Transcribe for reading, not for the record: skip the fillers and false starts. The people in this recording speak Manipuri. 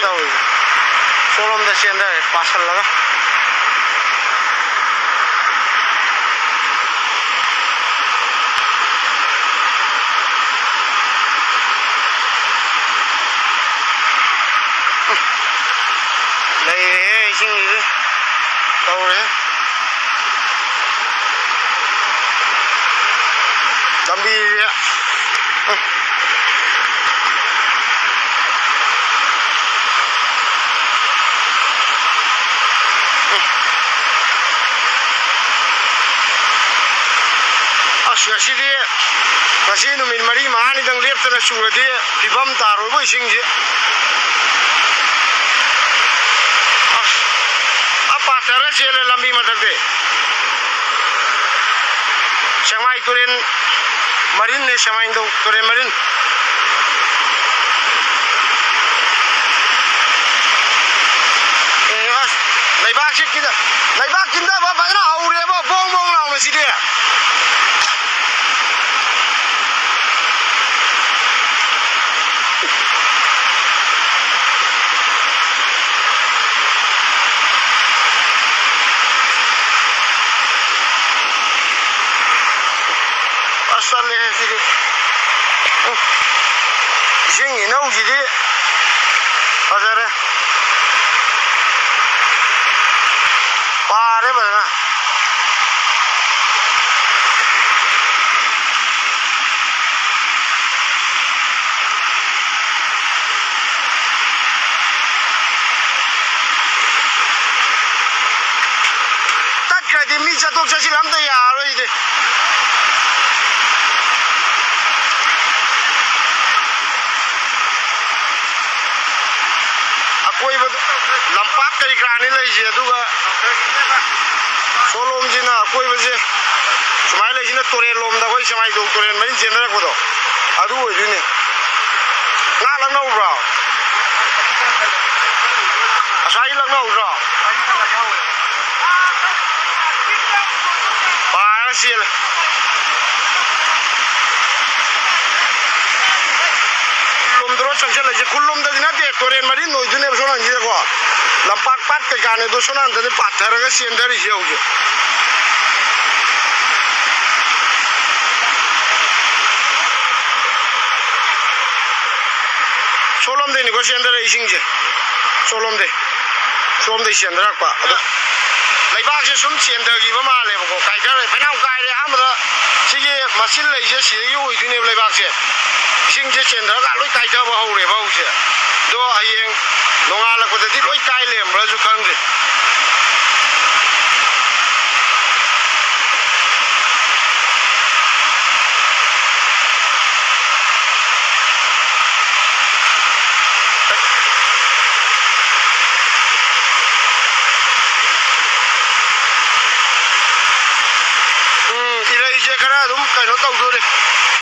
tàu solom da sen da pasal laga đây Esing gì tàu đấy đâm bi đấy Asli masih numin mari mahani dang leptana churi de pibam taro bo Esing je apa tara jele lambi matak de samai turen marin ne samai do turen marin as leibak sik kita leibak kinda ba bana houre ba bong bong law na si de asal le sini Esing ini nau jadi pasar pare bana tak kadi mi jatuh jadi lam tu ya lo ini कोई लंपाक कई कराने लगी है दुगा सोलोम जी ना कोई बजे समाई लगी ना तोरे लोम दा कोई समाई दो तोरे मरी जेनर को दो अदु हो दिने ना लगना उब्रा असाई लगना उब्रा पार सील संचल खुल्लुम दे तोरेन मरी नोइदुने सोनान जी को लंपाक पाट के गाने दो सोनान दे पाथर के सेंदर ही होगे सोलम दे निको सेंदर Esing जे सोलम दे सेंदर पा लेबाक से सुम सेंदर की बमा ले को काइकर फनाउ काइ रे आमदा सिगे मसिन ले जे सि यो इदुने लेबाक से Esing je सेंदर का लोई काइकर बा होरे बा उसे दो आयें नोंगाला को दे लोई काइ ले ब्रा जु खंग इरे जे करा तुम कनो तौ दो रे